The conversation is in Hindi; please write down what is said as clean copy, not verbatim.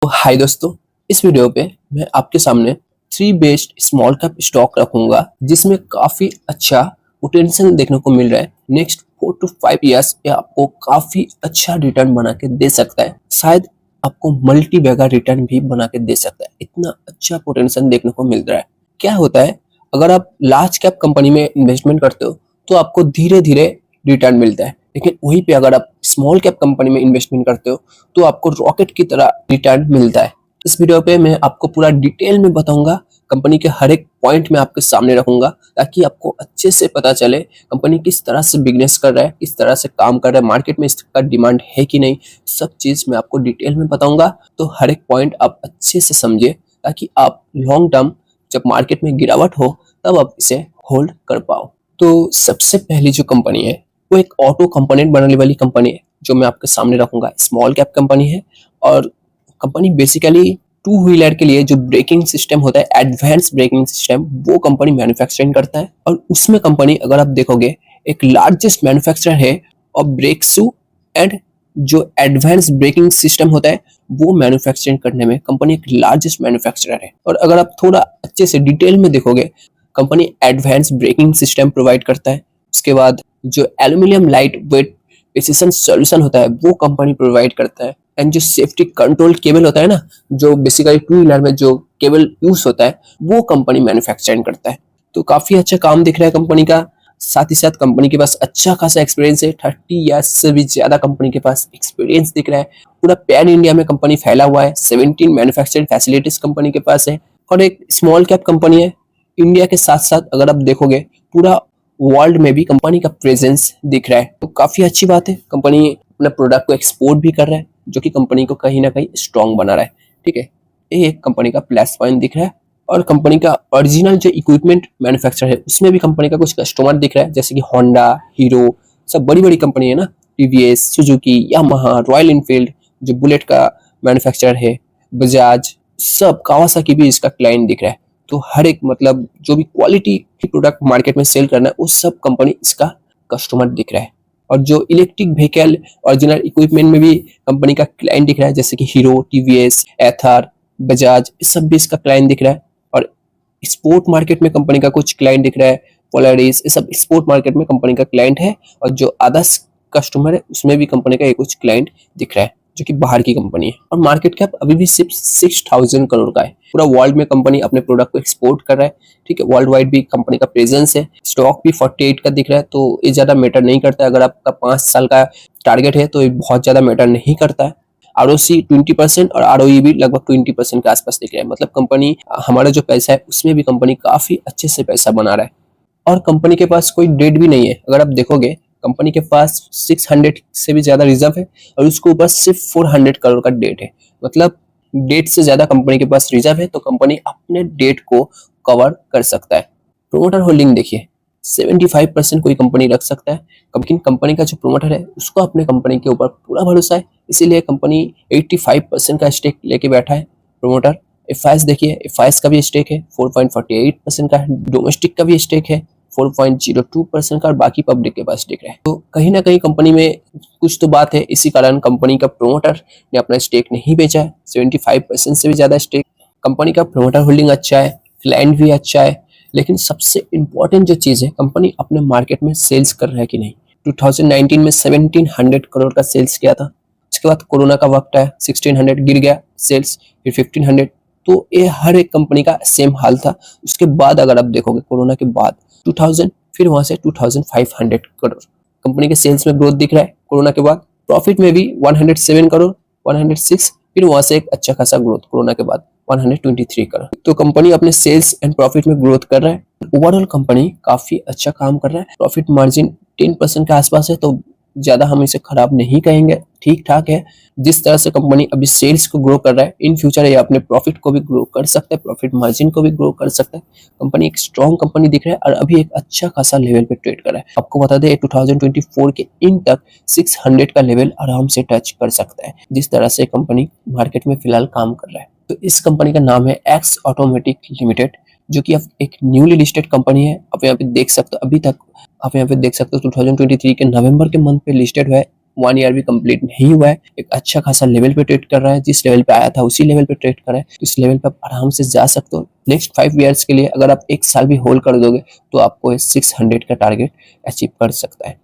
तो हाय दोस्तों, इस वीडियो पे मैं आपके सामने three best small cap stock रखूंगा जिसमें काफी अच्छा पोटेंशियल देखने को मिल रहा है। नेक्स्ट 4 to 5 इयर्स ये आपको काफी अच्छा रिटर्न बना के दे सकता है, शायद आपको मल्टी बैगर रिटर्न भी बना के दे सकता है। इतना अच्छा पोटेंशियल देखने को मिल रहा है। क्या होता है, अगर आप लार्ज कैप कंपनी में इन्वेस्टमेंट करते हो तो आपको धीरे धीरे रिटर्न मिलता है, लेकिन वहीं पे अगर आप स्मॉल कैप कंपनी में इन्वेस्टमेंट करते हो तो आपको रॉकेट की तरह रिटर्न मिलता है। इस वीडियो पे मैं आपको पूरा डिटेल में बताऊंगा, कंपनी के हर एक पॉइंट में आपके सामने रखूंगा ताकि आपको अच्छे से पता चले कंपनी किस तरह से बिजनेस कर रहा है, किस तरह से काम कर रहा है, मार्केट में इसका डिमांड है कि नहीं, सब चीज मैं आपको डिटेल में बताऊंगा। तो हर एक पॉइंट आप अच्छे से समझे ताकि आप लॉन्ग टर्म जब मार्केट में गिरावट हो तब आप इसे होल्ड कर पाओ। तो सबसे पहली जो कंपनी है वो एक ऑटो कंपोनेंट बनाने वाली कंपनी है जो मैं आपके सामने रखूंगा। स्मॉल कैप कंपनी है और कंपनी बेसिकली टू व्हीलर के लिए जो ब्रेकिंग सिस्टम होता है, एडवांस ब्रेकिंग सिस्टम, वो कंपनी मैन्युफैक्चरिंग करता है। और उसमें कंपनी अगर आप देखोगे एक लार्जेस्ट मैन्युफैक्चरर है और ब्रेक शू एंड जो एडवांस ब्रेकिंग सिस्टम होता है वो मैन्युफैक्चरिंग करने में कंपनी एक लार्जेस्ट मैन्युफैक्चरर है। और अगर आप थोड़ा अच्छे से डिटेल में देखोगे, company advance braking system provide करता है। उसके बाद जो aluminium light weight precision solution होता है वो कंपनी प्रोवाइड करता है। एंड जो सेफ्टी कंट्रोल केबल होता है ना, जो बेसिकली टू व्हीलर में जो केबल यूज होता है वो कंपनी मैन्युफैक्चरिंग करता है। तो काफी अच्छा काम दिख रहा है कंपनी का। साथ ही साथ कंपनी के पास अच्छा खासा एक्सपीरियंस है, 30 ईयर्स से भी ज्यादा कंपनी के पास एक्सपीरियंस दिख रहा है। पूरा पैन इंडिया में कंपनी फैला हुआ है, 17 मैन्युफैक्चरिंग फैसिलिटीज कंपनी के पास है और एक स्मॉल कैप कंपनी है। इंडिया के साथ साथ अगर आप देखोगे पूरा वर्ल्ड में भी कंपनी का प्रेजेंस दिख रहा है, तो काफी अच्छी बात है। कंपनी अपना प्रोडक्ट को एक्सपोर्ट भी कर रहा है जो कि कंपनी को कहीं ना कहीं स्ट्रॉन्ग बना रहा है। ठीक है, ये एक कंपनी का प्लस पॉइंट दिख रहा है। और कंपनी का ओरिजिनल जो इक्विपमेंट मैन्युफैक्चर है उसमें भी कंपनी का कुछ कस्टमर दिख रहा है, जैसे कि होंडा, हीरो, सब बड़ी बड़ी कंपनी है ना, TVS, Suzuki, Yamaha, royal Enfield जो बुलेट का मैन्युफैक्चरर है, बजाज, सब, कावासाकी भी इसका क्लाइंट दिख रहा है। तो हर एक मतलब जो भी क्वालिटी की प्रोडक्ट मार्केट में सेल करना है वो सब कंपनी इसका कस्टमर दिख रहा है। और जो इलेक्ट्रिक व्हीकल ओरिजिनल इक्विपमेंट में भी कंपनी का क्लाइंट दिख रहा है, जैसे कि हीरो, टीवीएस, एथर, बजाज, इस सब भी इसका क्लाइंट दिख रहा है। और स्पोर्ट मार्केट में कंपनी का कुछ क्लाइंट दिख रहा है, पोलरिस, ये सब स्पोर्ट मार्केट में कंपनी का क्लाइंट है। और जो अदर्स कस्टमर है उसमें भी कंपनी का एक कुछ क्लाइंट दिख रहा है जो कि बाहर की कंपनी है। और मार्केट कैप अभी भी सिर्फ 6000 करोड़ का है। पूरा वर्ल्ड में कंपनी अपने प्रोडक्ट को एक्सपोर्ट कर रहा है। ठीक है, वर्ल्ड वाइड भी कंपनी का प्रेजेंस है। स्टॉक भी 48 का दिख रहा है, तो ये ज्यादा मैटर नहीं करता है। अगर आपका 5 साल का टारगेट है तो ये बहुत ज्यादा मैटर नहीं करता है। आरओसी 20% और आरओई भी लगभग 20% के आसपास दिख रहा है। मतलब कंपनी, हमारा जो पैसा है उसमें भी कंपनी काफी अच्छे से पैसा बना रहा है। और कंपनी के पास कोई डेट भी नहीं है। अगर आप देखोगे कंपनी के पास 600 से भी ज्यादा रिजर्व है और उसके ऊपर सिर्फ 400 करोड़ का डेट है। मतलब डेट से ज्यादा कंपनी के पास रिजर्व है, तो कंपनी अपने डेट को कवर कर सकता है। प्रोमोटर होल्डिंग देखिए, 75% कोई कंपनी रख सकता है, लेकिन कंपनी का जो प्रोमोटर है उसको अपने कंपनी के ऊपर पूरा भरोसा है, इसीलिए कंपनी 85% का स्टेक लेके बैठा है प्रोमोटर। एफआईएस देखिए, एफआईएस का भी स्टेक है 4.48% का, डोमेस्टिक का भी स्टेक है 4.02% का, और बाकी पब्लिक के पास स्टेक है। तो कहीं ना कहीं कंपनी में कुछ तो बात है, इसी कारण कंपनी का प्रोमोटर ने अपना स्टेक नहीं बेचा है। 75% से भी ज्यादा स्टेक, कंपनी का प्रोमोटर होल्डिंग अच्छा है, क्लाइंट भी अच्छा है, लेकिन सबसे इंपॉर्टेंट जो चीज है, कंपनी अपने मार्केट में सेल्स कर रहा है कि नहीं। 2019 में 1700 करोड़ का सेल्स किया था, उसके बाद कोरोना का वक्त है, 1600 गिर गया सेल्स, फिर 1500। तो ये हर एक कंपनी का सेम हाल था। उसके बाद अगर आप देखोगे कोरोना के बाद 2000, फिर वहां से 2500 करोड़ कंपनी के सेल्स में ग्रोथ दिख रहा है। कोरोना के बाद प्रॉफिट में भी 107 करोड़, 106, फिर वहां से एक अच्छा खासा ग्रोथ कोरोना के बाद 123 करोड़। तो कंपनी अपने सेल्स एंड प्रॉफिट में ग्रोथ कर रहा है। ओवरऑल कंपनी काफी अच्छा काम कर रहा है। प्रॉफिट मार्जिन 10% के आसपास है, तो ज्यादा हम इसे खराब नहीं कहेंगे, ठीक ठाक है। जिस तरह से कंपनी अभी सेल्स को ग्रो कर रहा है, इन फ्यूचर ये अपने प्रॉफिट को भी ग्रो कर सकता है, प्रॉफिट मार्जिन को भी ग्रो कर सकता है। कंपनी एक स्ट्रॉन्ग कंपनी दिख रहा है और अभी एक अच्छा खासा लेवल पे ट्रेड कर रहा है। आपको बता दें 2024 के इन तक 600 का लेवल आराम से टच कर सकता है, जिस तरह से कंपनी मार्केट में फिलहाल काम कर रहा है। तो इस कंपनी का नाम है एक्स ऑटोमेटिक लिमिटेड, जो कि अब एक न्यूली लिस्टेड कंपनी है। आप यहाँ पे देख सकते हो, अभी तक आप यहाँ पे देख सकते हो 2023 के नवंबर के मंथ पे लिस्टेड हुआ है। 1 ईयर भी कंप्लीट नहीं हुआ है, एक अच्छा खासा लेवल पे ट्रेड कर रहा है, जिस लेवल पे आया था उसी लेवल पे ट्रेड कर रहा है, तो इस लेवल पे आप आराम से जा सकते हो। नेक्स्ट 5 ईयर्स के लिए अगर आप 1 साल भी होल्ड कर दोगे तो आपको 600 का टारगेट अचीव कर सकता है।